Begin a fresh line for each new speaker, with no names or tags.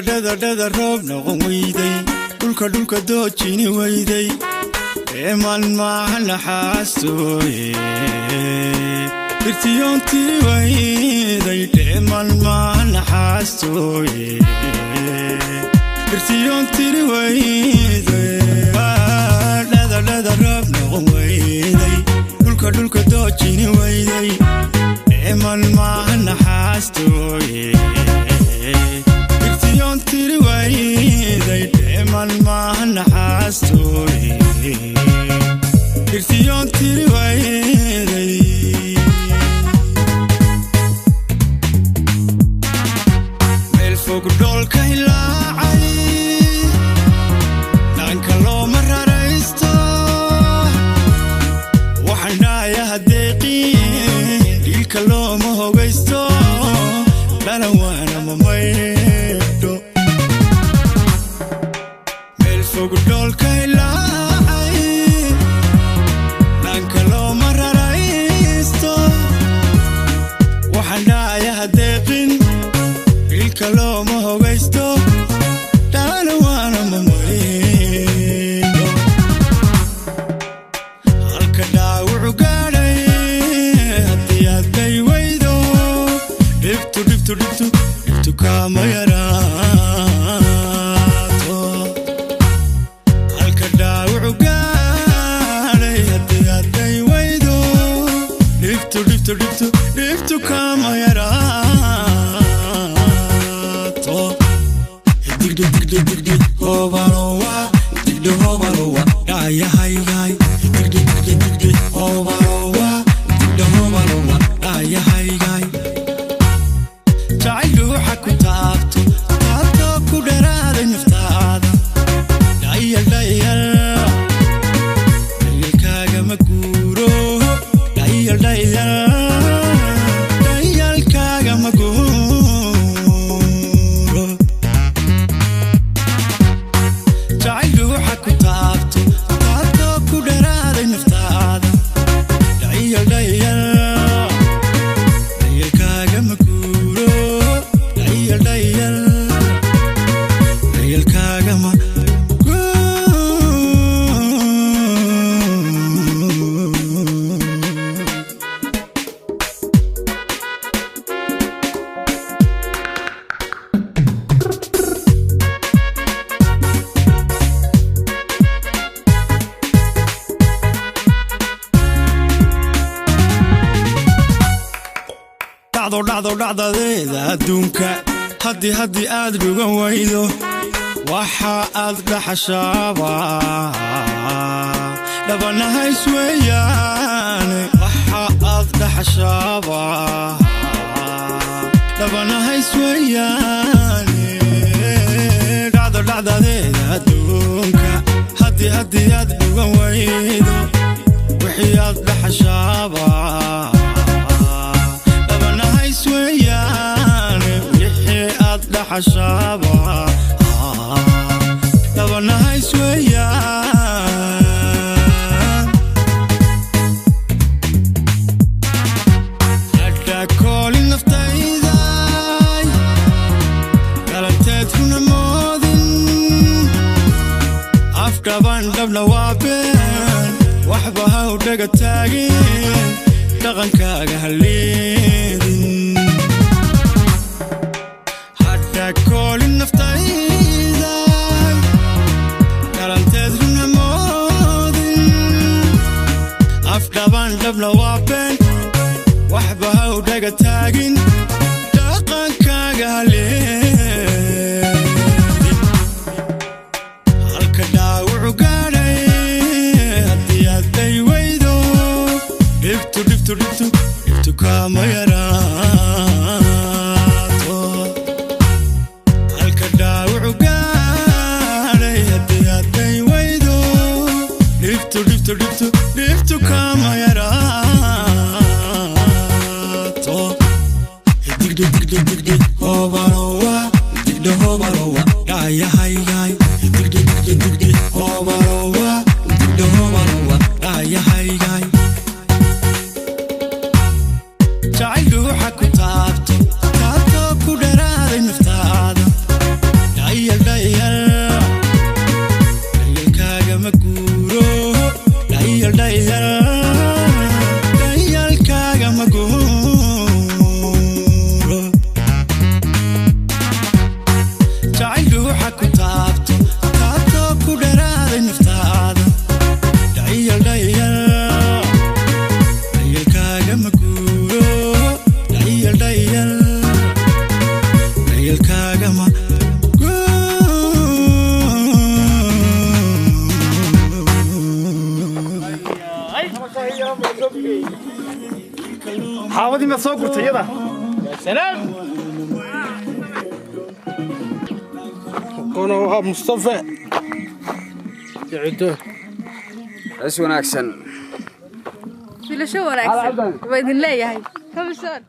dhada roob noqon weyday dhulka doojini weyday eeman maaha naxaastooye irtiyoontii weyday eeman maaha naxaastooye irtiyoontii weyday dhada roob noqon weyday dhulka doojini weyday eeman maaha naxaastooye irtiyoontii weyday eeman maaha naxaastooye irtiyoontii weyday meel fog dhoolka hilaacay dhaanka looma raraysto waxaan dhaayaha deeqiin dhiilka looma hogaysto dhalan waana mamaydho meel fog dhoolka hilaacay dhaanka looma raraysto waxaan dhaayaha deeqin dhiilka looma hogaysto dhalan waana mamaydho halka dhaawucu gaadhay haddii aad bay weydo dhibtu kaama yaraato halka dhaawucu gaadhay haddii aad bay weydo dhibtu kaama yaraato digdi hobalowa digdi hobalowa dhaayahaygaay digdi hobalowa digdi hobalowa dhaayahaygaay jacayl ruuxa ku taabto ku dharaaday naftaada dhayalkaaga ma guuro dhayalkaaga ma guuro jacayl ruuxa ku taabto ku dharaaday naftaada dhayalkaaga ma guuro dhayalkaaga ma dhacdadeeda adduunka haddii aad dhugan weydo waxa aad dhaxashaaba dhabanahays weeyaane waxa aad dhaxashaaba dhabanahays weeyaane dhacdadeeda adduunka haddii aad dhugan weydo wixii aad dhaxashaaba حشابة لبناها سويا حتى كل النفتايدا قالت هنا ماضي أفكار بندب لوابين وحبها ودقة تاقين تغن كاقة هالليدين كل النفتايدا قالت هنا ماضي أفكار بندب لوابين وحبها ودقة تاقين تغن كاقة هالليدين هالك داوعو قالي هدي هدي ويدو دفتو كاما يراتو هالك داوعو قالي هدي ويدو دفتو كاما يراتو digdi hobalowa digdi hobalowa dhaayahaygaay digdi hobalowa digdi hobalowa dhaayahaygaay jacayl ruuxa ku taabto ku dharaaday naftaada ruuxa ku taabto taabto ku dheeraaday naftaada dhayal dhayal dhayalkaaga ma guuro dhayal dhayal dhayalkaaga ma
حاودي ما صوت قلت يلا سلام كونوا مصطفى يعدوه
بس وناكسن
في شو وراكسن ويدن ليه هاي كم صار